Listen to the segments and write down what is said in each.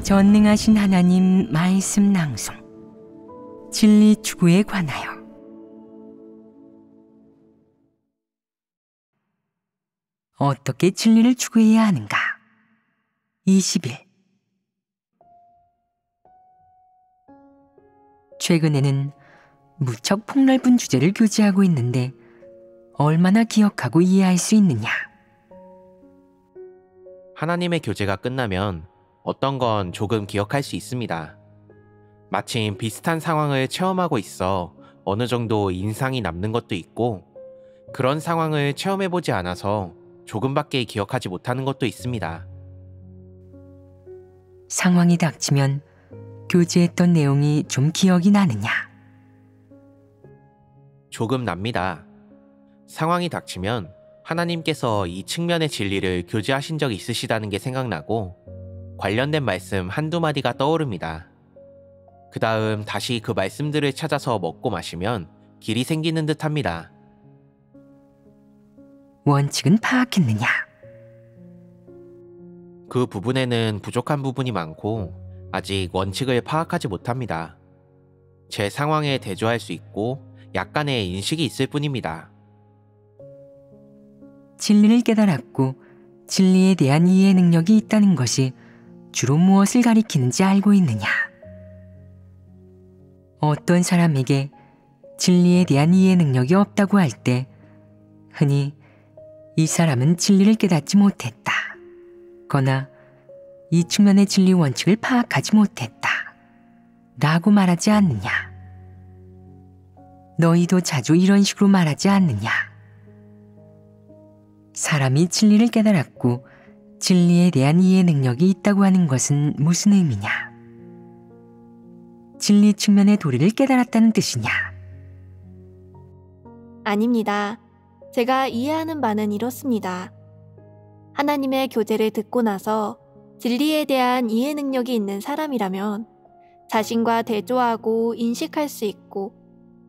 전능하신 하나님 말씀 낭송. 진리 추구에 관하여. 어떻게 진리를 추구해야 하는가? 20일. 최근에는 무척 폭넓은 주제를 교제하고 있는데 얼마나 기억하고 이해할 수 있느냐? 하나님의 교제가 끝나면 어떤 건 조금 기억할 수 있습니다. 마침 비슷한 상황을 체험하고 있어 어느 정도 인상이 남는 것도 있고, 그런 상황을 체험해보지 않아서 조금밖에 기억하지 못하는 것도 있습니다. 상황이 닥치면 교제했던 내용이 좀 기억이 나느냐? 조금 납니다. 상황이 닥치면 하나님께서 이 측면의 진리를 교제하신 적이 있으시다는 게 생각나고 관련된 말씀 한두 마디가 떠오릅니다. 그 다음 다시 그 말씀들을 찾아서 먹고 마시면 길이 생기는 듯 합니다. 원칙은 파악했느냐? 그 부분에는 부족한 부분이 많고 아직 원칙을 파악하지 못합니다. 제 상황에 대조할 수 있고 약간의 인식이 있을 뿐입니다. 진리를 깨달았고 진리에 대한 이해 능력이 있다는 것이 주로 무엇을 가리키는지 알고 있느냐? 어떤 사람에게 진리에 대한 이해 능력이 없다고 할 때 흔히 이 사람은 진리를 깨닫지 못했다, 거나 이 측면의 진리 원칙을 파악하지 못했다 라고 말하지 않느냐? 너희도 자주 이런 식으로 말하지 않느냐? 사람이 진리를 깨달았고 진리에 대한 이해 능력이 있다고 하는 것은 무슨 의미냐? 진리 측면의 도리를 깨달았다는 뜻이냐? 아닙니다. 제가 이해하는 바는 이렇습니다. 하나님의 교제를 듣고 나서 진리에 대한 이해 능력이 있는 사람이라면 자신과 대조하고 인식할 수 있고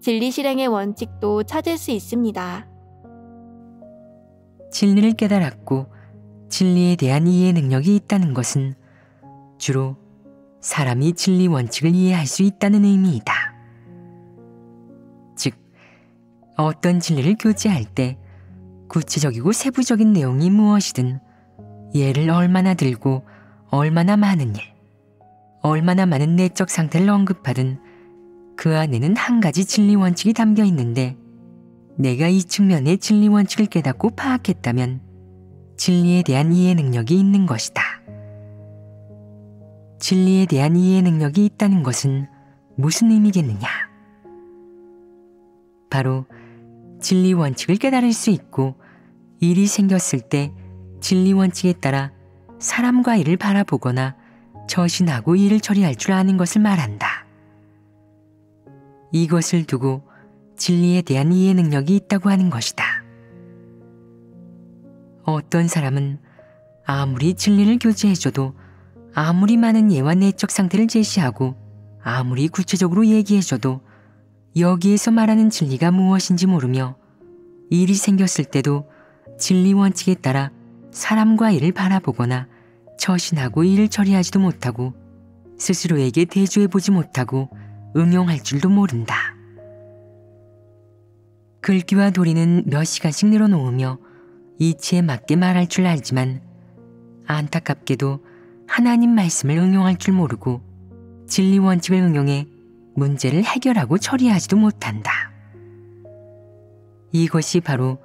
진리 실행의 원칙도 찾을 수 있습니다. 진리를 깨달았고 진리에 대한 이해 능력이 있다는 것은 주로 사람이 진리 원칙을 이해할 수 있다는 의미이다. 즉, 어떤 진리를 교제할 때 구체적이고 세부적인 내용이 무엇이든 예를 얼마나 들고 얼마나 많은 일, 얼마나 많은 내적 상태를 언급하든 그 안에는 한 가지 진리 원칙이 담겨 있는데 내가 이 측면의 진리 원칙을 깨닫고 파악했다면 진리에 대한 이해 능력이 있는 것이다. 진리에 대한 이해 능력이 있다는 것은 무슨 의미겠느냐? 바로 진리 원칙을 깨달을 수 있고 일이 생겼을 때 진리 원칙에 따라 사람과 일을 바라보거나 처신하고 일을 처리할 줄 아는 것을 말한다. 이것을 두고 진리에 대한 이해 능력이 있다고 하는 것이다. 어떤 사람은 아무리 진리를 교제해줘도 아무리 많은 예와 내적 상태를 제시하고 아무리 구체적으로 얘기해줘도 여기에서 말하는 진리가 무엇인지 모르며 일이 생겼을 때도 진리 원칙에 따라 사람과 일을 바라보거나 처신하고 일을 처리하지도 못하고 스스로에게 대조해보지 못하고 응용할 줄도 모른다. 글귀와 도리는 몇 시간씩 늘어놓으며 이치에 맞게 말할 줄 알지만 안타깝게도 하나님 말씀을 응용할 줄 모르고 진리 원칙을 응용해 문제를 해결하고 처리하지도 못한다. 이것이 바로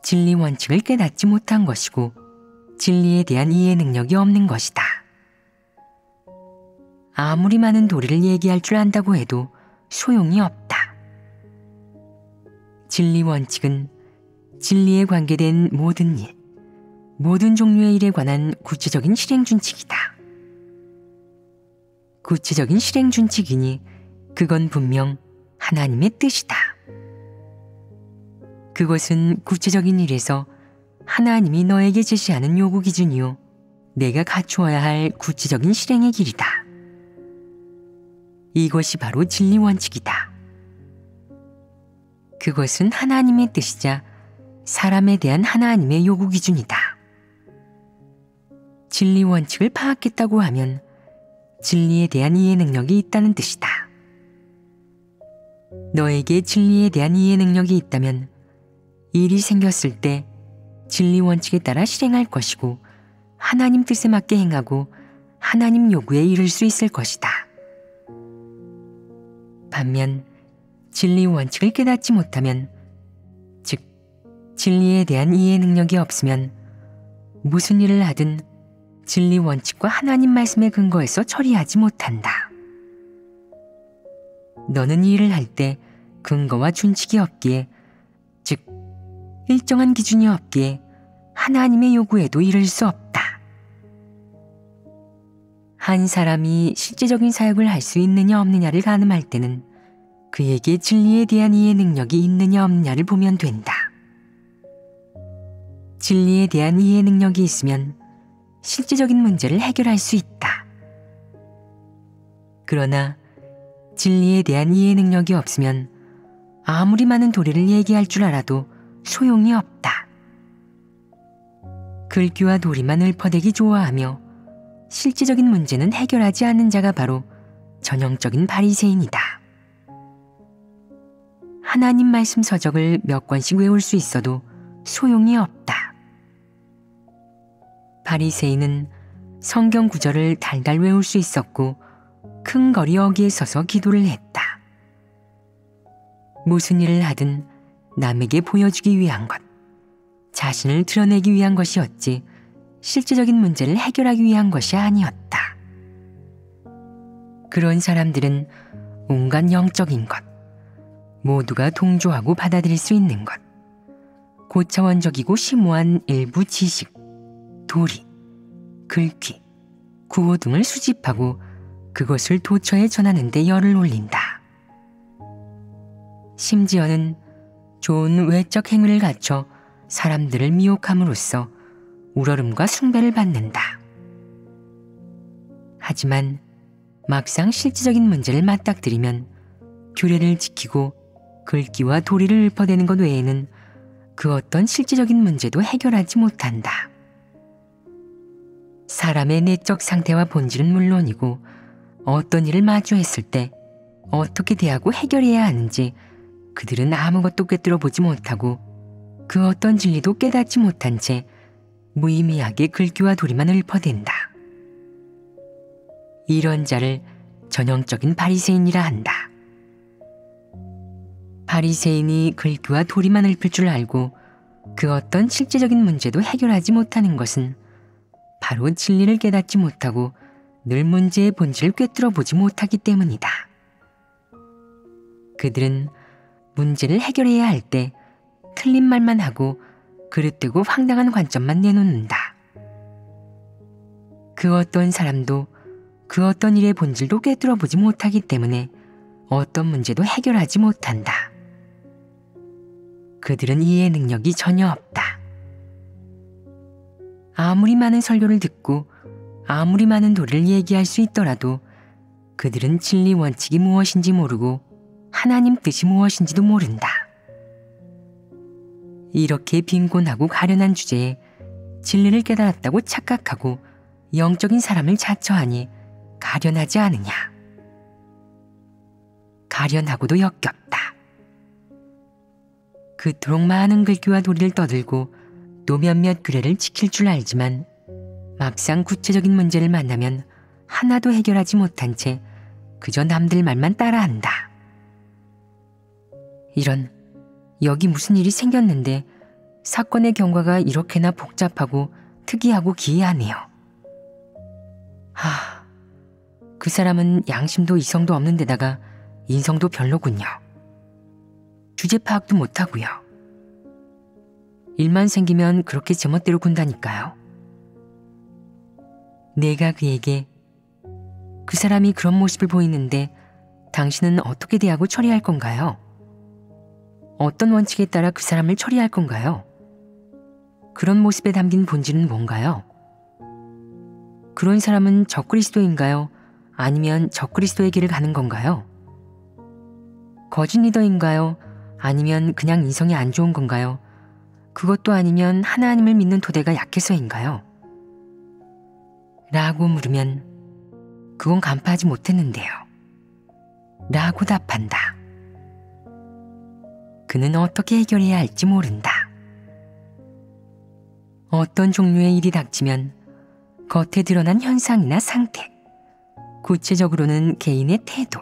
진리 원칙을 깨닫지 못한 것이고 진리에 대한 이해 능력이 없는 것이다. 아무리 많은 도리를 얘기할 줄 안다고 해도 소용이 없다. 진리 원칙은 진리에 관계된 모든 일, 모든 종류의 일에 관한 구체적인 실행 준칙이다. 구체적인 실행 준칙이니 그건 분명 하나님의 뜻이다. 그것은 구체적인 일에서 하나님이 너에게 제시하는 요구 기준이요 내가 갖추어야 할 구체적인 실행의 길이다. 이것이 바로 진리 원칙이다. 그것은 하나님의 뜻이자 사람에 대한 하나님의 요구 기준이다. 진리 원칙을 파악했다고 하면 진리에 대한 이해 능력이 있다는 뜻이다. 너에게 진리에 대한 이해 능력이 있다면 일이 생겼을 때 진리 원칙에 따라 실행할 것이고 하나님 뜻에 맞게 행하고 하나님 요구에 이를 수 있을 것이다. 반면 진리 원칙을 깨닫지 못하면, 즉 진리에 대한 이해 능력이 없으면 무슨 일을 하든 진리 원칙과 하나님 말씀의 근거에서 처리하지 못한다. 너는 일을 할 때 근거와 준칙이 없기에, 즉 일정한 기준이 없기에 하나님의 요구에도 이를 수 없다. 한 사람이 실제적인 사역을 할 수 있느냐 없느냐를 가늠할 때는 그에게 진리에 대한 이해 능력이 있느냐 없느냐를 보면 된다. 진리에 대한 이해 능력이 있으면 실제적인 문제를 해결할 수 있다. 그러나 진리에 대한 이해 능력이 없으면 아무리 많은 도리를 얘기할 줄 알아도 소용이 없다. 글귀와 도리만 읊어대기 좋아하며 실제적인 문제는 해결하지 않는 자가 바로 전형적인 바리새인이다. 하나님 말씀 서적을 몇 권씩 외울 수 있어도 소용이 없다. 바리새인은 성경 구절을 달달 외울 수 있었고 큰 거리 어귀에 서서 기도를 했다. 무슨 일을 하든 남에게 보여주기 위한 것, 자신을 드러내기 위한 것이었지 실제적인 문제를 해결하기 위한 것이 아니었다. 그런 사람들은 온갖 영적인 것, 모두가 동조하고 받아들일 수 있는 것, 고차원적이고 심오한 일부 지식, 도리, 글귀, 구호 등을 수집하고 그것을 도처에 전하는 데 열을 올린다. 심지어는 좋은 외적 행위를 갖춰 사람들을 미혹함으로써 우러름과 숭배를 받는다. 하지만 막상 실질적인 문제를 맞닥뜨리면 규례를 지키고 글귀와 도리를 읊어대는 것 외에는 그 어떤 실질적인 문제도 해결하지 못한다. 사람의 내적 상태와 본질은 물론이고 어떤 일을 마주했을 때 어떻게 대하고 해결해야 하는지 그들은 아무것도 꿰뚫어 보지 못하고 그 어떤 진리도 깨닫지 못한 채 무의미하게 글귀와 도리만 읊어댄다. 이런 자를 전형적인 바리새인이라 한다. 바리새인이 글귀와 도리만 읊을 줄 알고 그 어떤 실제적인 문제도 해결하지 못하는 것은 바로 진리를 깨닫지 못하고 늘 문제의 본질을 꿰뚫어 보지 못하기 때문이다. 그들은 문제를 해결해야 할 때 틀린 말만 하고 그릇되고 황당한 관점만 내놓는다. 그 어떤 사람도 그 어떤 일의 본질도 꿰뚫어 보지 못하기 때문에 어떤 문제도 해결하지 못한다. 그들은 이해 능력이 전혀 없다. 아무리 많은 설교를 듣고 아무리 많은 도리를 얘기할 수 있더라도 그들은 진리 원칙이 무엇인지 모르고 하나님 뜻이 무엇인지도 모른다. 이렇게 빈곤하고 가련한 주제에 진리를 깨달았다고 착각하고 영적인 사람을 자처하니 가련하지 않으냐? 가련하고도 역겹다. 그토록 많은 글귀와 도리를 떠들고 또 몇몇 규례를 지킬 줄 알지만 막상 구체적인 문제를 만나면 하나도 해결하지 못한 채 그저 남들 말만 따라한다. 이런, 여기 무슨 일이 생겼는데 사건의 경과가 이렇게나 복잡하고 특이하고 기이하네요. 그 사람은 양심도 이성도 없는 데다가 인성도 별로군요. 주제 파악도 못하고요. 일만 생기면 그렇게 제멋대로 군다니까요. 내가 그에게 그 사람이 그런 모습을 보이는데 당신은 어떻게 대하고 처리할 건가요? 어떤 원칙에 따라 그 사람을 처리할 건가요? 그런 모습에 담긴 본질은 뭔가요? 그런 사람은 적그리스도인가요? 아니면 적그리스도의 길을 가는 건가요? 거짓 리더인가요? 아니면 그냥 인성이 안 좋은 건가요? 그것도 아니면 하나님을 믿는 토대가 약해서인가요? 라고 물으면 그건 간파하지 못했는데요. 라고 답한다. 그는 어떻게 해결해야 할지 모른다. 어떤 종류의 일이 닥치면 겉에 드러난 현상이나 상태, 구체적으로는 개인의 태도,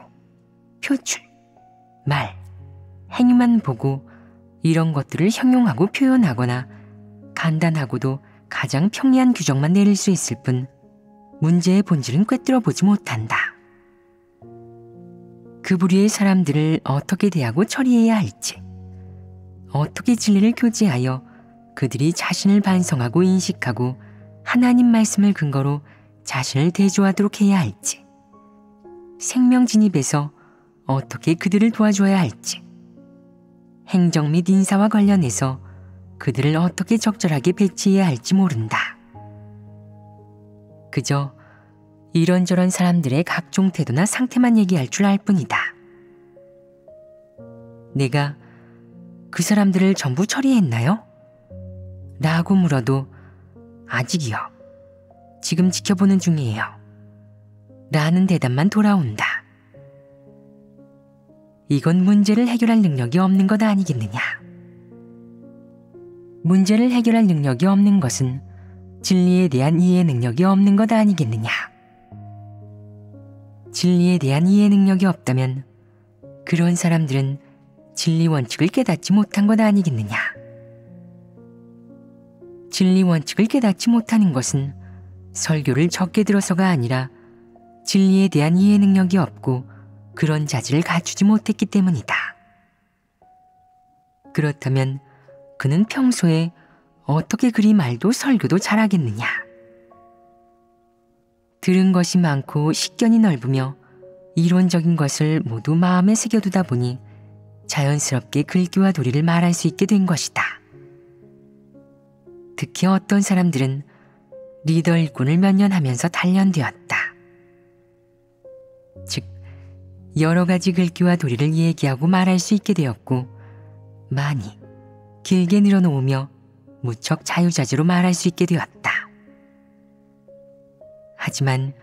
표출, 말, 행위만 보고 이런 것들을 형용하고 표현하거나 간단하고도 가장 평이한 규정만 내릴 수 있을 뿐 문제의 본질은 꿰뚫어 보지 못한다. 그 부류의 사람들을 어떻게 대하고 처리해야 할지, 어떻게 진리를 교제하여 그들이 자신을 반성하고 인식하고 하나님 말씀을 근거로 자신을 대조하도록 해야 할지, 생명 진입에서 어떻게 그들을 도와줘야 할지, 행정 및 인사와 관련해서 그들을 어떻게 적절하게 배치해야 할지 모른다. 그저 이런저런 사람들의 각종 태도나 상태만 얘기할 줄 알 뿐이다. 내가 그 사람들을 전부 처리했나요? 라고 물어도 아직이요. 지금 지켜보는 중이에요. 라는 대답만 돌아온다. 이건 문제를 해결할 능력이 없는 것 아니겠느냐. 문제를 해결할 능력이 없는 것은 진리에 대한 이해 능력이 없는 것 아니겠느냐. 진리에 대한 이해 능력이 없다면 그런 사람들은 진리 원칙을 깨닫지 못한 것 아니겠느냐. 진리 원칙을 깨닫지 못하는 것은 설교를 적게 들어서가 아니라 진리에 대한 이해 능력이 없고 그런 자질을 갖추지 못했기 때문이다. 그렇다면 그는 평소에 어떻게 그리 말도 설교도 잘하겠느냐. 들은 것이 많고 식견이 넓으며 이론적인 것을 모두 마음에 새겨두다 보니 자연스럽게 글귀와 도리를 말할 수 있게 된 것이다. 특히 어떤 사람들은 리더 일꾼을 몇 년 하면서 단련되었다. 즉, 여러 가지 글귀와 도리를 얘기하고 말할 수 있게 되었고 많이, 길게 늘어놓으며 무척 자유자재로 말할 수 있게 되었다. 하지만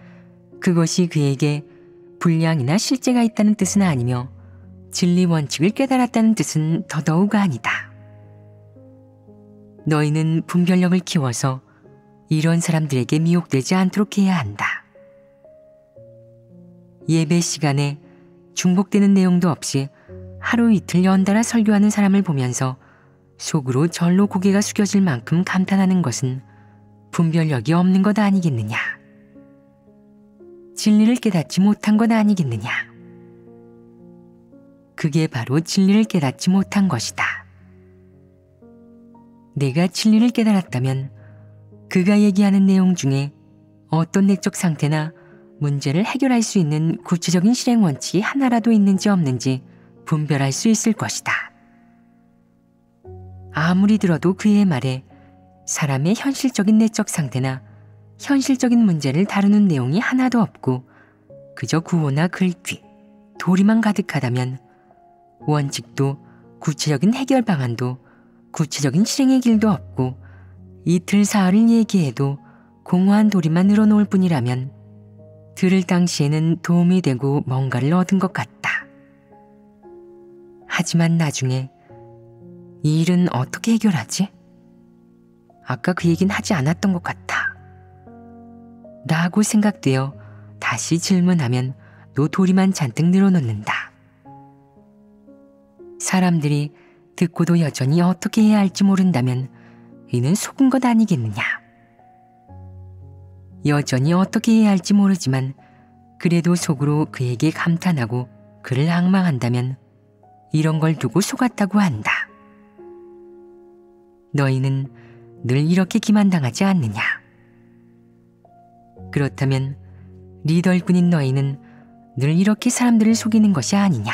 그것이 그에게 분량이나 실제가 있다는 뜻은 아니며 진리 원칙을 깨달았다는 뜻은 더더욱 아니다. 너희는 분별력을 키워서 이런 사람들에게 미혹되지 않도록 해야 한다. 예배 시간에 중복되는 내용도 없이 하루 이틀 연달아 설교하는 사람을 보면서 속으로 절로 고개가 숙여질 만큼 감탄하는 것은 분별력이 없는 것 아니겠느냐. 진리를 깨닫지 못한 것 아니겠느냐. 그게 바로 진리를 깨닫지 못한 것이다. 내가 진리를 깨달았다면 그가 얘기하는 내용 중에 어떤 내적 상태나 문제를 해결할 수 있는 구체적인 실행 원칙이 하나라도 있는지 없는지 분별할 수 있을 것이다. 아무리 들어도 그의 말에 사람의 현실적인 내적 상태나 현실적인 문제를 다루는 내용이 하나도 없고 그저 구호나 글귀, 도리만 가득하다면 원칙도 구체적인 해결 방안도 구체적인 실행의 길도 없고 이틀 사흘을 얘기해도 공허한 도리만 늘어놓을 뿐이라면 들을 당시에는 도움이 되고 뭔가를 얻은 것 같다. 하지만 나중에 이 일은 어떻게 해결하지? 아까 그 얘기는 하지 않았던 것 같아. 라고 생각되어 다시 질문하면 또 도리만 잔뜩 늘어놓는다. 사람들이 듣고도 여전히 어떻게 해야 할지 모른다면 이는 속은 것 아니겠느냐. 여전히 어떻게 해야 할지 모르지만 그래도 속으로 그에게 감탄하고 그를 앙망한다면 이런 걸 두고 속았다고 한다. 너희는 늘 이렇게 기만당하지 않느냐. 그렇다면 리더일꾼인 너희는 늘 이렇게 사람들을 속이는 것이 아니냐.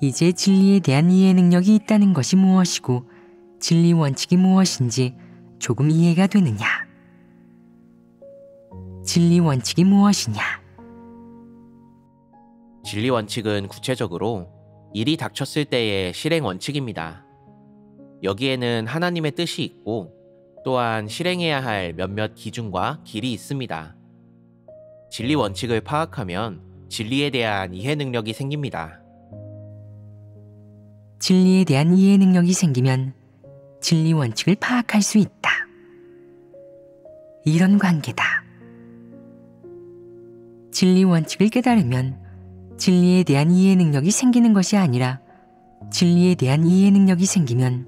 이제 진리에 대한 이해 능력이 있다는 것이 무엇이고 진리 원칙이 무엇인지 조금 이해가 되느냐. 진리 원칙이 무엇이냐. 진리 원칙은 구체적으로 일이 닥쳤을 때의 실행 원칙입니다. 여기에는 하나님의 뜻이 있고 또한 실행해야 할 몇몇 기준과 길이 있습니다. 진리 원칙을 파악하면 진리에 대한 이해 능력이 생깁니다. 진리에 대한 이해 능력이 생기면 진리 원칙을 파악할 수 있다. 이런 관계다. 진리 원칙을 깨달으면 진리에 대한 이해 능력이 생기는 것이 아니라 진리에 대한 이해 능력이 생기면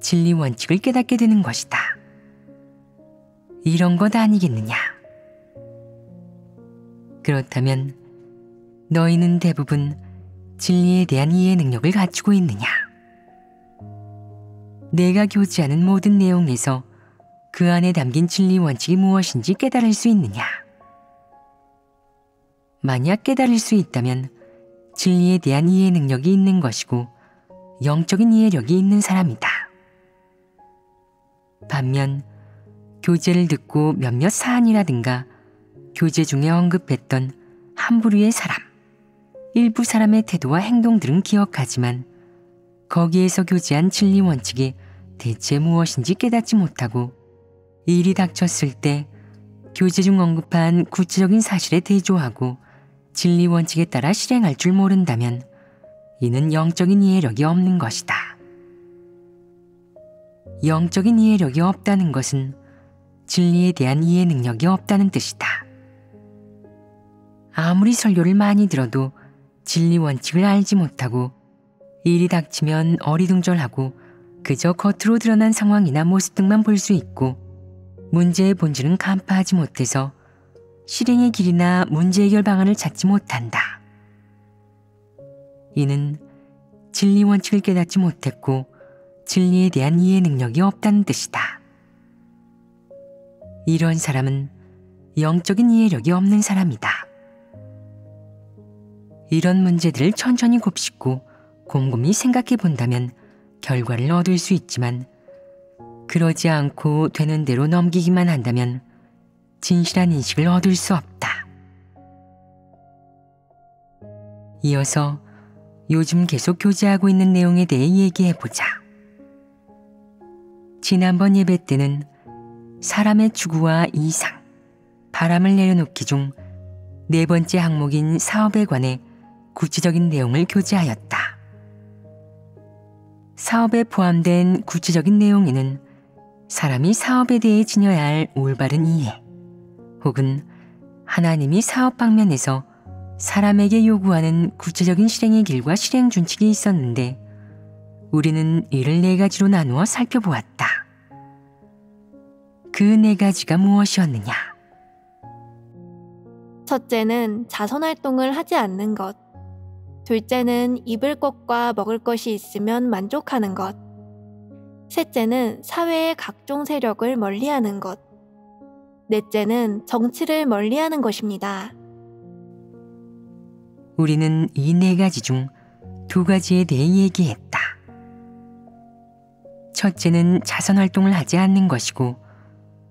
진리 원칙을 깨닫게 되는 것이다. 이런 것 아니겠느냐? 그렇다면 너희는 대부분 진리에 대한 이해 능력을 갖추고 있느냐? 내가 교지하는 모든 내용에서 그 안에 담긴 진리 원칙이 무엇인지 깨달을 수 있느냐? 만약 깨달을 수 있다면 진리에 대한 이해 능력이 있는 것이고 영적인 이해력이 있는 사람이다. 반면 교제를 듣고 몇몇 사안이라든가 교제 중에 언급했던 한 부류의 사람, 일부 사람의 태도와 행동들은 기억하지만 거기에서 교제한 진리 원칙이 대체 무엇인지 깨닫지 못하고 일이 닥쳤을 때 교제 중 언급한 구체적인 사실에 대조하고 진리 원칙에 따라 실행할 줄 모른다면 이는 영적인 이해력이 없는 것이다. 영적인 이해력이 없다는 것은 진리에 대한 이해 능력이 없다는 뜻이다. 아무리 설교를 많이 들어도 진리 원칙을 알지 못하고 일이 닥치면 어리둥절하고 그저 겉으로 드러난 상황이나 모습 등만 볼 수 있고 문제의 본질은 간파하지 못해서 실행의 길이나 문제 해결 방안을 찾지 못한다. 이는 진리 원칙을 깨닫지 못했고 진리에 대한 이해 능력이 없다는 뜻이다. 이런 사람은 영적인 이해력이 없는 사람이다. 이런 문제들을 천천히 곱씹고 곰곰이 생각해 본다면 결과를 얻을 수 있지만 그러지 않고 되는 대로 넘기기만 한다면 진실한 인식을 얻을 수 없다. 이어서 요즘 계속 교제하고 있는 내용에 대해 얘기해 보자. 지난번 예배 때는 사람의 추구와 이상, 바람을 내려놓기 중 네 번째 항목인 사업에 관해 구체적인 내용을 교제하였다. 사업에 포함된 구체적인 내용에는 사람이 사업에 대해 지녀야 할 올바른 이해, 혹은 하나님이 사업 방면에서 사람에게 요구하는 구체적인 실행의 길과 실행 준칙이 있었는데 우리는 이를 네 가지로 나누어 살펴보았다. 그 네 가지가 무엇이었느냐? 첫째는 자선활동을 하지 않는 것. 둘째는 입을 것과 먹을 것이 있으면 만족하는 것. 셋째는 사회의 각종 세력을 멀리하는 것. 넷째는 정치를 멀리하는 것입니다. 우리는 이 네 가지 중 두 가지에 대해 얘기했다. 첫째는 자선활동을 하지 않는 것이고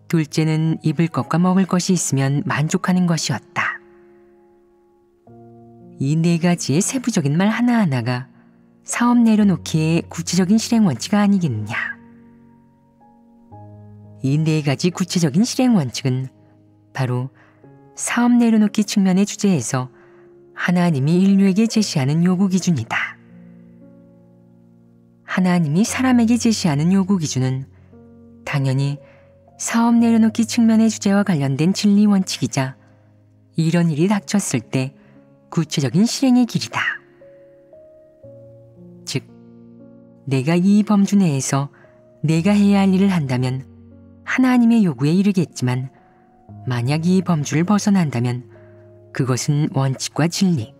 둘째는 입을 것과 먹을 것이 있으면 만족하는 것이었다. 이 네 가지의 세부적인 말 하나하나가 사업 내려놓기의 구체적인 실행 원칙이 아니겠느냐. 이 네 가지 구체적인 실행 원칙은 바로 사업 내려놓기 측면의 주제에서 하나님이 인류에게 제시하는 요구 기준이다. 하나님이 사람에게 제시하는 요구 기준은 당연히 사업 내려놓기 측면의 주제와 관련된 진리 원칙이자 이런 일이 닥쳤을 때 구체적인 실행의 길이다. 즉, 내가 이 범주 내에서 내가 해야 할 일을 한다면 하나님의 요구에 이르겠지만 만약 이 범주를 벗어난다면 그것은 원칙과 진리,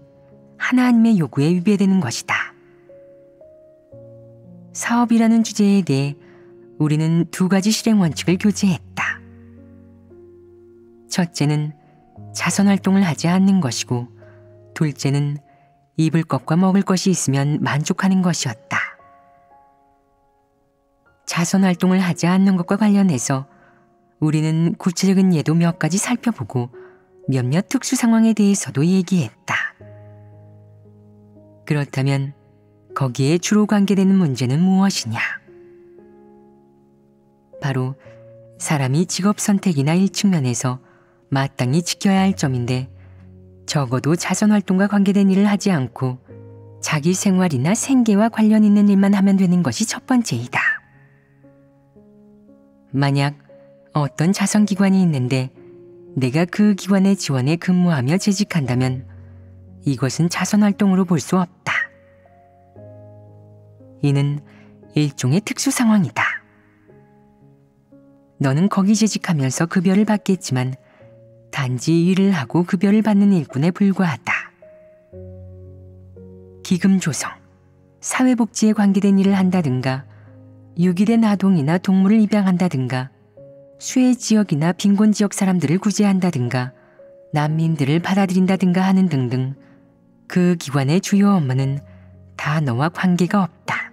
하나님의 요구에 위배되는 것이다. 사업이라는 주제에 대해 우리는 두 가지 실행 원칙을 교제했다. 첫째는 자선활동을 하지 않는 것이고 둘째는 입을 것과 먹을 것이 있으면 만족하는 것이었다. 자선활동을 하지 않는 것과 관련해서 우리는 구체적인 예도 몇 가지 살펴보고 몇몇 특수 상황에 대해서도 얘기했다. 그렇다면 거기에 주로 관계되는 문제는 무엇이냐? 바로 사람이 직업 선택이나 일 측면에서 마땅히 지켜야 할 점인데 적어도 자선활동과 관계된 일을 하지 않고 자기 생활이나 생계와 관련 있는 일만 하면 되는 것이 첫 번째이다. 만약 어떤 자선기관이 있는데 내가 그 기관의 지원에 근무하며 재직한다면 이것은 자선활동으로 볼 수 없다. 이는 일종의 특수 상황이다. 너는 거기 재직하면서 급여를 받겠지만 단지 일을 하고 급여를 받는 일꾼에 불과하다. 기금 조성, 사회복지에 관계된 일을 한다든가 유기된 아동이나 동물을 입양한다든가 수해 지역이나 빈곤 지역 사람들을 구제한다든가 난민들을 받아들인다든가 하는 등등 그 기관의 주요 업무는 다 너와 관계가 없다.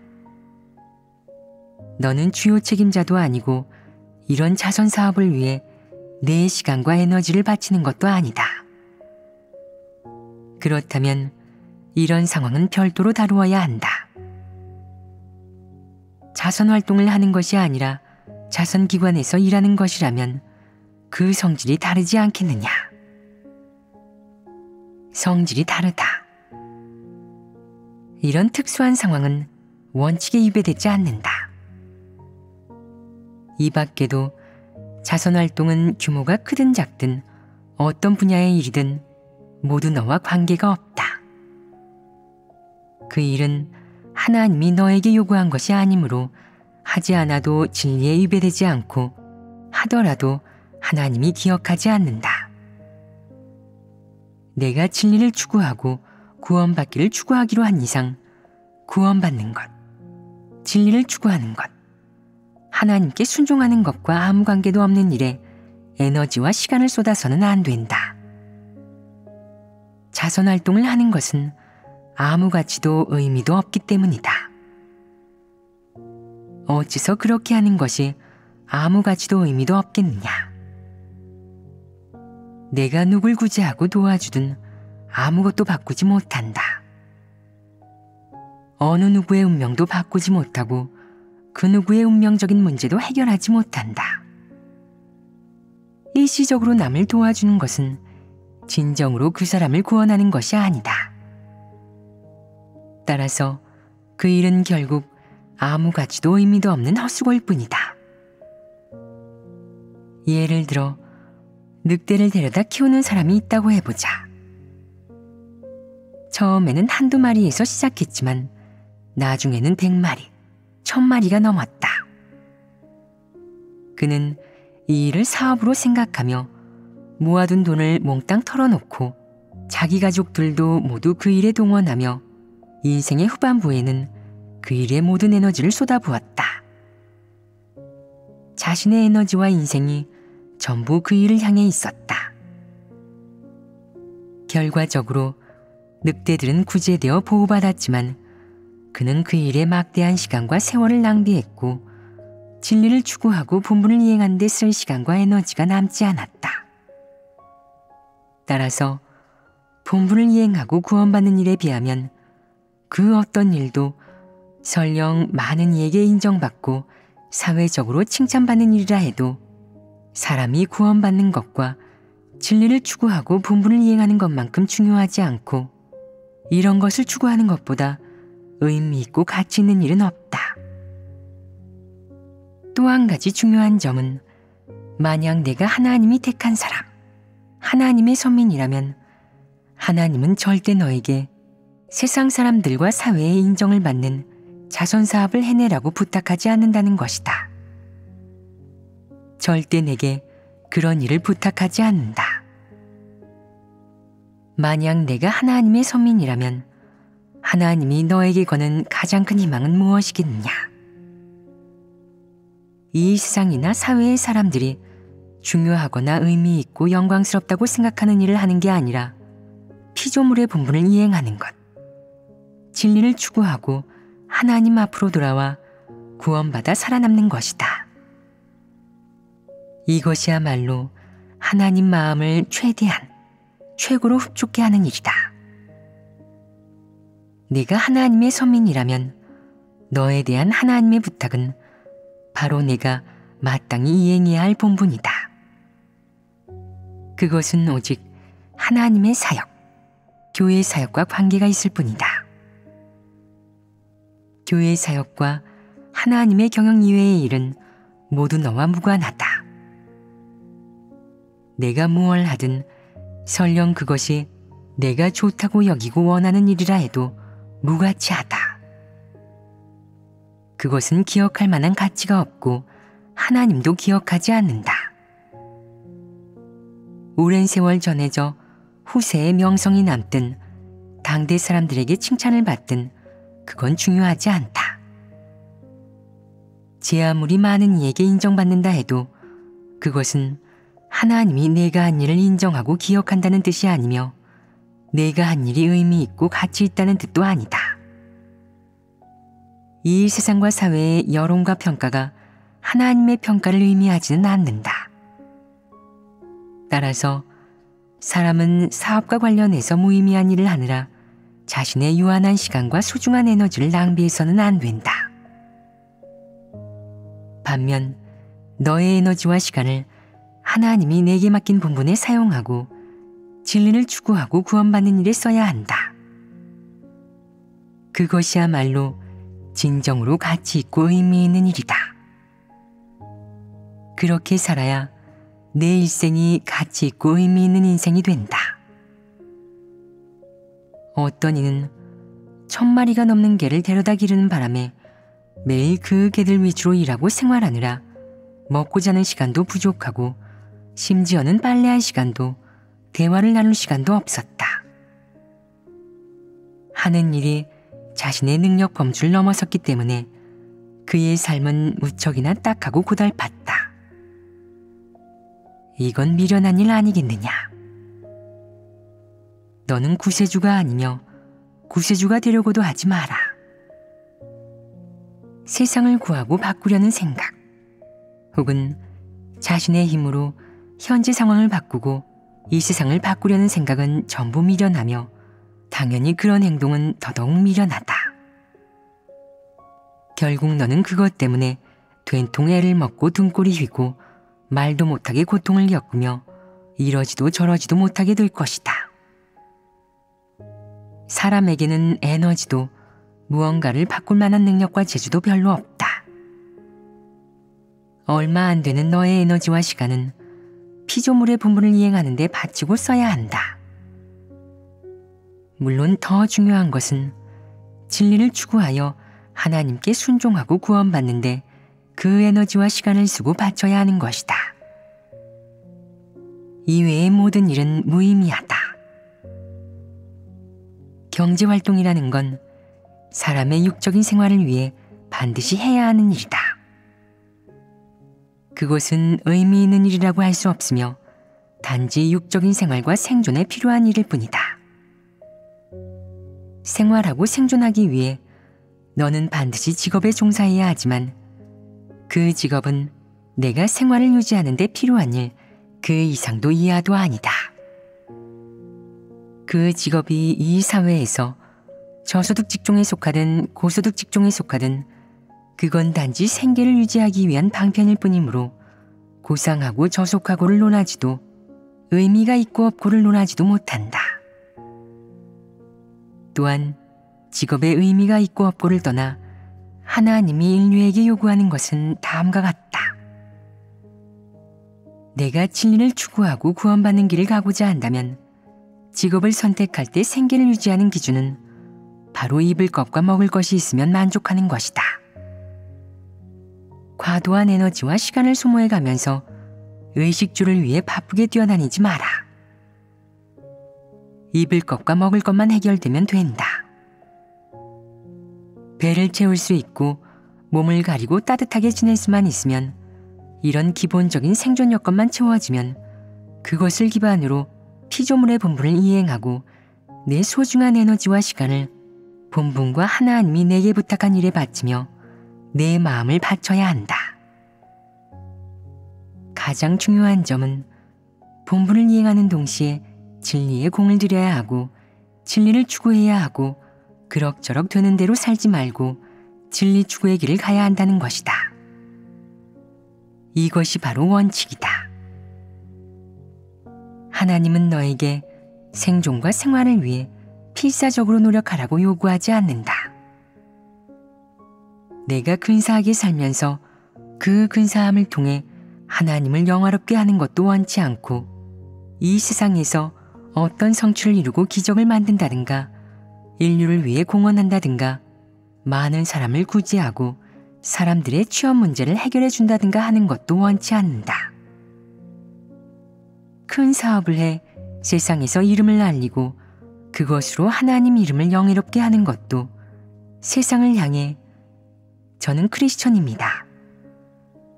너는 주요 책임자도 아니고 이런 자선 사업을 위해 내 시간과 에너지를 바치는 것도 아니다. 그렇다면 이런 상황은 별도로 다루어야 한다. 자선 활동을 하는 것이 아니라 자선기관에서 일하는 것이라면 그 성질이 다르지 않겠느냐? 성질이 다르다. 이런 특수한 상황은 원칙에 위배되지 않는다. 이 밖에도 자선활동은 규모가 크든 작든 어떤 분야의 일이든 모두 너와 관계가 없다. 그 일은 하나님이 너에게 요구한 것이 아니므로 하지 않아도 진리에 위배되지 않고 하더라도 하나님이 기억하지 않는다. 내가 진리를 추구하고 구원받기를 추구하기로 한 이상 구원받는 것, 진리를 추구하는 것, 하나님께 순종하는 것과 아무 관계도 없는 일에 에너지와 시간을 쏟아서는 안 된다. 자선활동을 하는 것은 아무 가치도 의미도 없기 때문이다. 어째서 그렇게 하는 것이 아무 가치도 의미도 없겠느냐? 내가 누굴 구제하고 도와주든 아무것도 바꾸지 못한다. 어느 누구의 운명도 바꾸지 못하고 그 누구의 운명적인 문제도 해결하지 못한다. 일시적으로 남을 도와주는 것은 진정으로 그 사람을 구원하는 것이 아니다. 따라서 그 일은 결국 아무 가치도 의미도 없는 헛수고일 뿐이다. 예를 들어 늑대를 데려다 키우는 사람이 있다고 해보자. 처음에는 한두 마리에서 시작했지만 나중에는 100마리, 1000마리가 넘었다. 그는 이 일을 사업으로 생각하며 모아둔 돈을 몽땅 털어놓고 자기 가족들도 모두 그 일에 동원하며 인생의 후반부에는 그 일에 모든 에너지를 쏟아부었다. 자신의 에너지와 인생이 전부 그 일을 향해 있었다. 결과적으로 늑대들은 구제되어 보호받았지만 그는 그 일에 막대한 시간과 세월을 낭비했고 진리를 추구하고 본분을 이행하는 데 쓸 시간과 에너지가 남지 않았다. 따라서 본분을 이행하고 구원받는 일에 비하면 그 어떤 일도 설령 많은 이에게 인정받고 사회적으로 칭찬받는 일이라 해도 사람이 구원받는 것과 진리를 추구하고 본분을 이행하는 것만큼 중요하지 않고 이런 것을 추구하는 것보다 의미 있고 가치 있는 일은 없다. 또 한 가지 중요한 점은 만약 내가 하나님이 택한 사람, 하나님의 선민이라면 하나님은 절대 너에게 세상 사람들과 사회의 인정을 받는 자선사업을 해내라고 부탁하지 않는다는 것이다. 절대 내게 그런 일을 부탁하지 않는다. 만약 내가 하나님의 선민이라면 하나님이 너에게 거는 가장 큰 희망은 무엇이겠느냐? 이 세상이나 사회의 사람들이 중요하거나 의미 있고 영광스럽다고 생각하는 일을 하는 게 아니라 피조물의 본분을 이행하는 것, 진리를 추구하고 하나님 앞으로 돌아와 구원받아 살아남는 것이다. 이것이야말로 하나님 마음을 최대한, 최고로 흡족해 하는 일이다. 네가 하나님의 선민이라면 너에 대한 하나님의 부탁은 바로 내가 마땅히 이행해야 할 본분이다. 그것은 오직 하나님의 사역, 교회 사역과 관계가 있을 뿐이다. 교회 사역과 하나님의 경영 이외의 일은 모두 너와 무관하다. 내가 무얼 하든 설령 그것이 내가 좋다고 여기고 원하는 일이라 해도 무가치하다. 그것은 기억할 만한 가치가 없고 하나님도 기억하지 않는다. 오랜 세월 전해져 후세의 명성이 남든 당대 사람들에게 칭찬을 받든 그건 중요하지 않다. 제 아무리 많은 이에게 인정받는다 해도 그것은 하나님이 내가 한 일을 인정하고 기억한다는 뜻이 아니며 내가 한 일이 의미 있고 가치 있다는 뜻도 아니다. 이 세상과 사회의 여론과 평가가 하나님의 평가를 의미하지는 않는다. 따라서 사람은 사업과 관련해서 무의미한 일을 하느라 자신의 유한한 시간과 소중한 에너지를 낭비해서는 안 된다. 반면 너의 에너지와 시간을 하나님이 내게 맡긴 본분에 사용하고 진리를 추구하고 구원받는 일에 써야 한다. 그것이야말로 진정으로 가치 있고 의미 있는 일이다. 그렇게 살아야 내 일생이 가치 있고 의미 있는 인생이 된다. 어떤 이는 1000마리가 넘는 개를 데려다 기르는 바람에 매일 그 개들 위주로 일하고 생활하느라 먹고 자는 시간도 부족하고 심지어는 빨래할 시간도 대화를 나눌 시간도 없었다. 하는 일이 자신의 능력 범주를 넘어섰기 때문에 그의 삶은 무척이나 딱하고 고달팠다. 이건 미련한 일 아니겠느냐. 너는 구세주가 아니며 구세주가 되려고도 하지 마라. 세상을 구하고 바꾸려는 생각, 혹은 자신의 힘으로 현재 상황을 바꾸고 이 세상을 바꾸려는 생각은 전부 미련하며 당연히 그런 행동은 더더욱 미련하다. 결국 너는 그것 때문에 된통 애를 먹고 등골이 휘고 말도 못하게 고통을 겪으며 이러지도 저러지도 못하게 될 것이다. 사람에게는 에너지도 무언가를 바꿀 만한 능력과 재주도 별로 없다. 얼마 안 되는 너의 에너지와 시간은 피조물의 본분을 이행하는 데 바치고 써야 한다. 물론 더 중요한 것은 진리를 추구하여 하나님께 순종하고 구원받는데 그 에너지와 시간을 쓰고 바쳐야 하는 것이다. 이외의 모든 일은 무의미하다. 경제활동이라는 건 사람의 육적인 생활을 위해 반드시 해야 하는 일이다. 그것은 의미 있는 일이라고 할 수 없으며 단지 육적인 생활과 생존에 필요한 일일 뿐이다. 생활하고 생존하기 위해 너는 반드시 직업에 종사해야 하지만 그 직업은 내가 생활을 유지하는 데 필요한 일, 그 이상도 이하도 아니다. 그 직업이 이 사회에서 저소득 직종에 속하든 고소득 직종에 속하든 그건 단지 생계를 유지하기 위한 방편일 뿐이므로 고상하고 저속하고를 논하지도 의미가 있고 없고를 논하지도 못한다. 또한 직업의 의미가 있고 없고를 떠나 하나님이 인류에게 요구하는 것은 다음과 같다. 내가 진리를 추구하고 구원받는 길을 가고자 한다면 직업을 선택할 때 생계를 유지하는 기준은 바로 입을 것과 먹을 것이 있으면 만족하는 것이다. 과도한 에너지와 시간을 소모해가면서 의식주를 위해 바쁘게 뛰어다니지 마라. 입을 것과 먹을 것만 해결되면 된다. 배를 채울 수 있고 몸을 가리고 따뜻하게 지낼 수만 있으면 이런 기본적인 생존 여건만 채워지면 그것을 기반으로 피조물의 본분을 이행하고 내 소중한 에너지와 시간을 본분과 하나님이 내게 부탁한 일에 바치며 내 마음을 바쳐야 한다. 가장 중요한 점은 본분을 이행하는 동시에 진리에 공을 들여야 하고 진리를 추구해야 하고 그럭저럭 되는 대로 살지 말고 진리 추구의 길을 가야 한다는 것이다. 이것이 바로 원칙이다. 하나님은 너에게 생존과 생활을 위해 필사적으로 노력하라고 요구하지 않는다. 내가 근사하게 살면서 그 근사함을 통해 하나님을 영화롭게 하는 것도 원치 않고, 이 세상에서 어떤 성취를 이루고 기적을 만든다든가 인류를 위해 공헌한다든가 많은 사람을 구제하고 사람들의 취업 문제를 해결해 준다든가 하는 것도 원치 않는다. 큰 사업을 해 세상에서 이름을 알리고 그것으로 하나님 이름을 영예롭게 하는 것도, 세상을 향해 저는 크리스천입니다,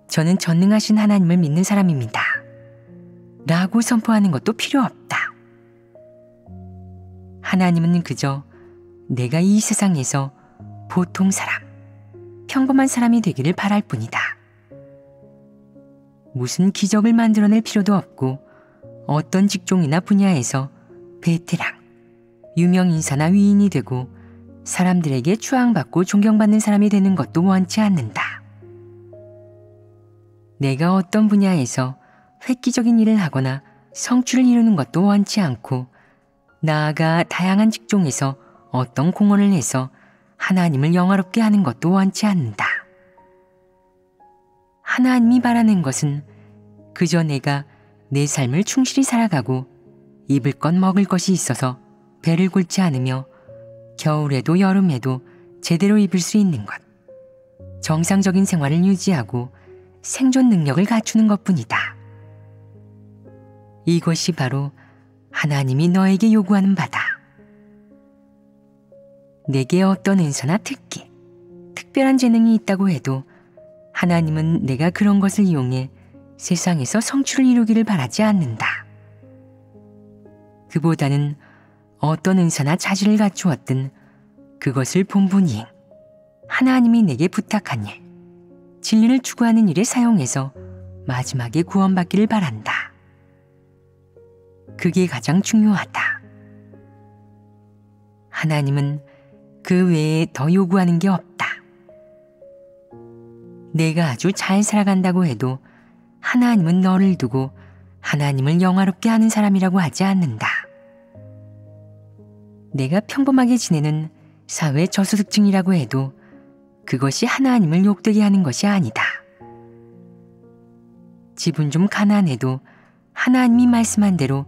저는 전능하신 하나님을 믿는 사람입니다 라고 선포하는 것도 필요 없다. 하나님은 그저 내가 이 세상에서 보통 사람, 평범한 사람이 되기를 바랄 뿐이다. 무슨 기적을 만들어낼 필요도 없고 어떤 직종이나 분야에서 베테랑, 유명 인사나 위인이 되고 사람들에게 추앙받고 존경받는 사람이 되는 것도 원치 않는다. 내가 어떤 분야에서 획기적인 일을 하거나 성취를 이루는 것도 원치 않고, 나아가 다양한 직종에서 어떤 공헌을 해서 하나님을 영화롭게 하는 것도 원치 않는다. 하나님이 바라는 것은 그저 내가 내 삶을 충실히 살아가고 입을 것 먹을 것이 있어서 배를 굴지 않으며 겨울에도 여름에도 제대로 입을 수 있는 것, 정상적인 생활을 유지하고 생존 능력을 갖추는 것뿐이다. 이것이 바로 하나님이 너에게 요구하는 바다. 내게 어떤 은사나 특기, 특별한 재능이 있다고 해도 하나님은 내가 그런 것을 이용해 세상에서 성취를 이루기를 바라지 않는다. 그보다는 어떤 은사나 자질을 갖추었든 그것을 본분이행, 하나님이 내게 부탁한 일, 진리를 추구하는 일에 사용해서 마지막에 구원받기를 바란다. 그게 가장 중요하다. 하나님은 그 외에 더 요구하는 게 없다. 내가 아주 잘 살아간다고 해도 하나님은 너를 두고 하나님을 영화롭게 하는 사람이라고 하지 않는다. 내가 평범하게 지내는 사회 저소득층이라고 해도 그것이 하나님을 욕되게 하는 것이 아니다. 집은 좀 가난해도 하나님이 말씀한 대로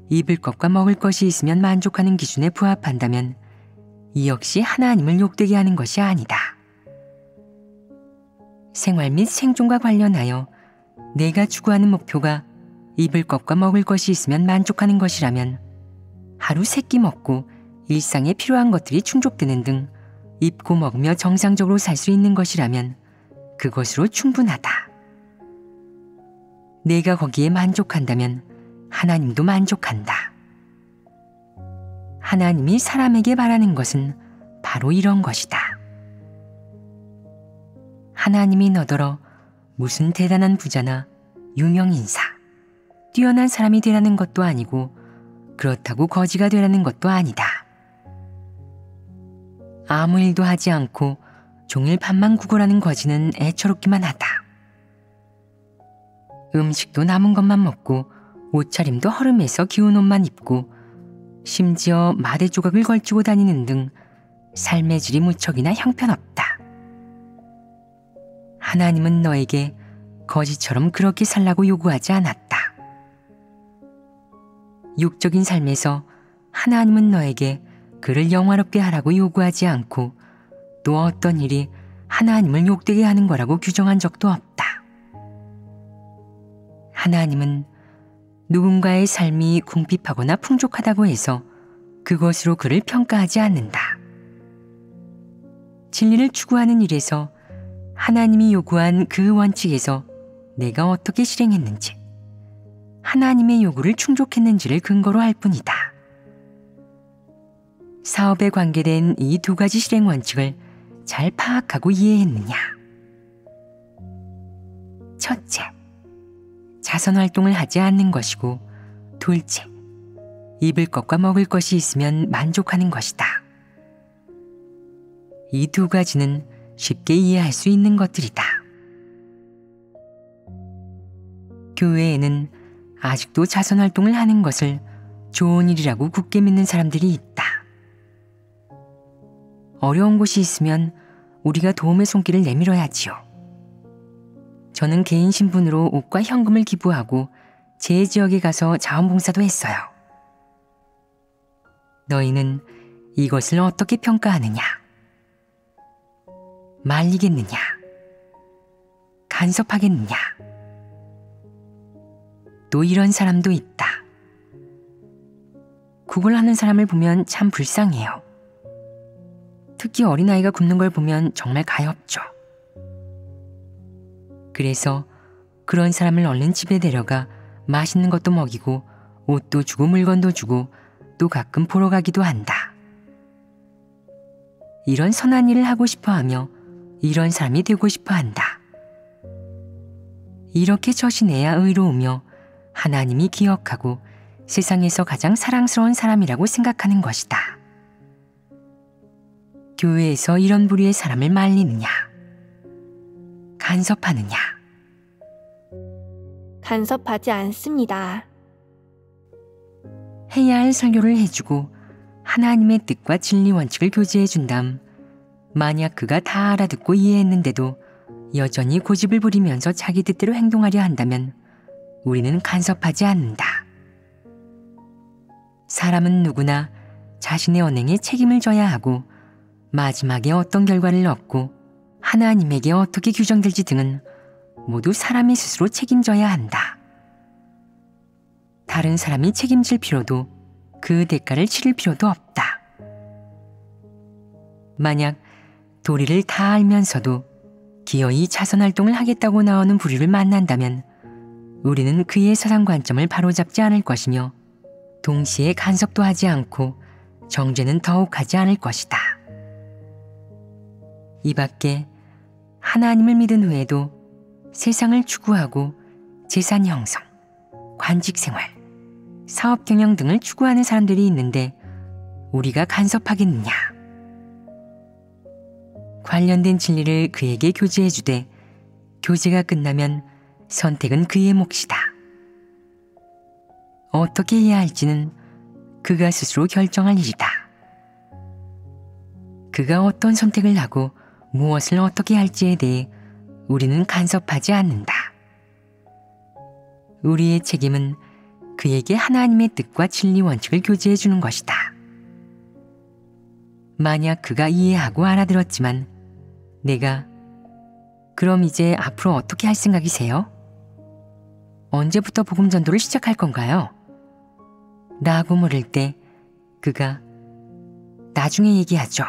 입을 것과 먹을 것이 있으면 만족하는 기준에 부합한다면 이 역시 하나님을 욕되게 하는 것이 아니다. 생활 및 생존과 관련하여 내가 추구하는 목표가 입을 것과 먹을 것이 있으면 만족하는 것이라면, 하루 세 끼 먹고 일상에 필요한 것들이 충족되는 등 입고 먹으며 정상적으로 살 수 있는 것이라면 그것으로 충분하다. 내가 거기에 만족한다면 하나님도 만족한다. 하나님이 사람에게 바라는 것은 바로 이런 것이다. 하나님이 너더러 무슨 대단한 부자나 유명 인사, 뛰어난 사람이 되라는 것도 아니고 그렇다고 거지가 되라는 것도 아니다. 아무 일도 하지 않고 종일 밥만 구걸하는 거지는 애처롭기만 하다. 음식도 남은 것만 먹고 옷차림도 허름해서 기운 옷만 입고 심지어 마대 조각을 걸치고 다니는 등 삶의 질이 무척이나 형편없다. 하나님은 너에게 거지처럼 그렇게 살라고 요구하지 않았다. 육적인 삶에서 하나님은 너에게 그를 영화롭게 하라고 요구하지 않고 또 어떤 일이 하나님을 욕되게 하는 거라고 규정한 적도 없다. 하나님은 누군가의 삶이 궁핍하거나 풍족하다고 해서 그것으로 그를 평가하지 않는다. 진리를 추구하는 일에서 하나님이 요구한 그 원칙에서 내가 어떻게 실행했는지, 하나님의 요구를 충족했는지를 근거로 할 뿐이다. 사업에 관계된 이 두 가지 실행 원칙을 잘 파악하고 이해했느냐? 첫째, 자선 활동을 하지 않는 것이고, 둘째, 입을 것과 먹을 것이 있으면 만족하는 것이다. 이 두 가지는 쉽게 이해할 수 있는 것들이다. 교회에는 아직도 자선활동을 하는 것을 좋은 일이라고 굳게 믿는 사람들이 있다. 어려운 곳이 있으면 우리가 도움의 손길을 내밀어야지요. 저는 개인 신분으로 옷과 현금을 기부하고 제 지역에 가서 자원봉사도 했어요. 너희는 이것을 어떻게 평가하느냐? 말리겠느냐? 간섭하겠느냐? 또 이런 사람도 있다. 구걸하는 사람을 보면 참 불쌍해요. 특히 어린아이가 굶는 걸 보면 정말 가엾죠. 그래서 그런 사람을 얼른 집에 데려가 맛있는 것도 먹이고 옷도 주고 물건도 주고 또 가끔 보러 가기도 한다. 이런 선한 일을 하고 싶어하며 이런 사람이 되고 싶어한다. 이렇게 처신해야 의로우며 하나님이 기억하고 세상에서 가장 사랑스러운 사람이라고 생각하는 것이다. 교회에서 이런 부류의 사람을 말리느냐? 간섭하느냐? 간섭하지 않습니다. 해야 할 설교를 해주고 하나님의 뜻과 진리 원칙을 교제해 준 다음 만약 그가 다 알아듣고 이해했는데도 여전히 고집을 부리면서 자기 뜻대로 행동하려 한다면 우리는 간섭하지 않는다. 사람은 누구나 자신의 언행에 책임을 져야 하고 마지막에 어떤 결과를 얻고 하나님에게 어떻게 규정될지 등은 모두 사람이 스스로 책임져야 한다. 다른 사람이 책임질 필요도 그 대가를 치를 필요도 없다. 만약 도리를 다 알면서도 기어이 자선활동을 하겠다고 나오는 부류를 만난다면 우리는 그의 사상관점을 바로잡지 않을 것이며 동시에 간섭도 하지 않고 정죄는 더욱 하지 않을 것이다. 이 밖에 하나님을 믿은 후에도 세상을 추구하고 재산 형성, 관직 생활, 사업 경영 등을 추구하는 사람들이 있는데 우리가 간섭하겠느냐? 관련된 진리를 그에게 교제해 주되 교제가 끝나면 선택은 그의 몫이다. 어떻게 해야 할지는 그가 스스로 결정할 일이다. 그가 어떤 선택을 하고 무엇을 어떻게 할지에 대해 우리는 간섭하지 않는다. 우리의 책임은 그에게 하나님의 뜻과 진리 원칙을 교제해 주는 것이다. 만약 그가 이해하고 알아들었지만 내가 그럼 이제 앞으로 어떻게 할 생각이세요? 언제부터 복음 전도를 시작할 건가요? 라고 물을 때 그가 나중에 얘기하죠.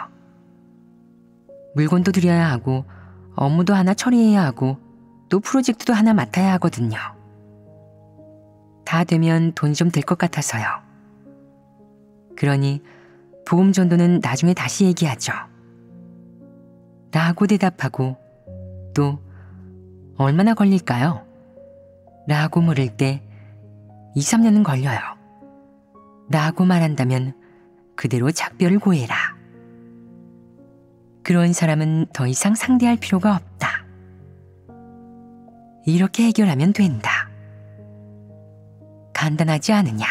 물건도 드려야 하고 업무도 하나 처리해야 하고 또 프로젝트도 하나 맡아야 하거든요. 다 되면 돈이 좀 될 것 같아서요. 그러니 복음 전도는 나중에 다시 얘기하죠. 라고 대답하고 또 얼마나 걸릴까요? 라고 물을 때 2, 3년은 걸려요. 라고 말한다면 그대로 작별을 고해라. 그런 사람은 더 이상 상대할 필요가 없다. 이렇게 해결하면 된다. 간단하지 않으냐?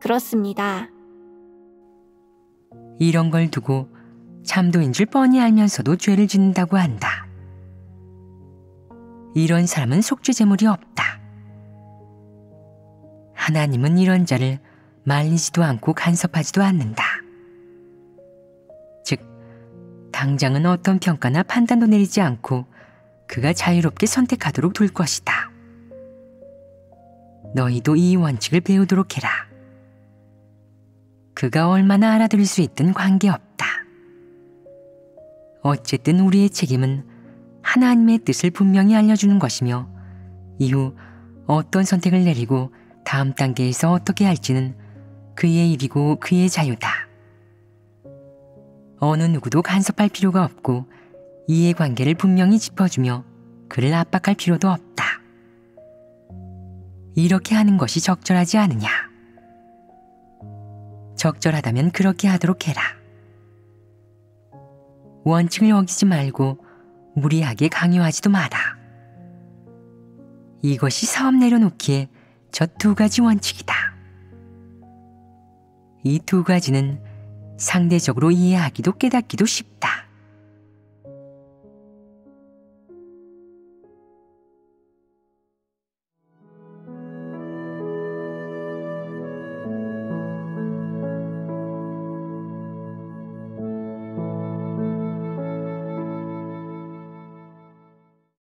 그렇습니다. 이런 걸 두고 참도인 줄 뻔히 알면서도 죄를 짓는다고 한다. 이런 사람은 속죄제물이 없다. 하나님은 이런 자를 말리지도 않고 간섭하지도 않는다. 즉, 당장은 어떤 평가나 판단도 내리지 않고 그가 자유롭게 선택하도록 둘 것이다. 너희도 이 원칙을 배우도록 해라. 그가 얼마나 알아들을 수 있든 관계없다. 어쨌든 우리의 책임은 하나님의 뜻을 분명히 알려주는 것이며 이후 어떤 선택을 내리고 다음 단계에서 어떻게 할지는 그의 일이고 그의 자유다. 어느 누구도 간섭할 필요가 없고 이해관계를 분명히 짚어주며 그를 압박할 필요도 없다. 이렇게 하는 것이 적절하지 않으냐? 적절하다면 그렇게 하도록 해라. 원칙을 어기지 말고 무리하게 강요하지도 마라. 이것이 사업 내려놓기에 저 두 가지 원칙이다. 이 두 가지는 상대적으로 이해하기도 깨닫기도 쉽다.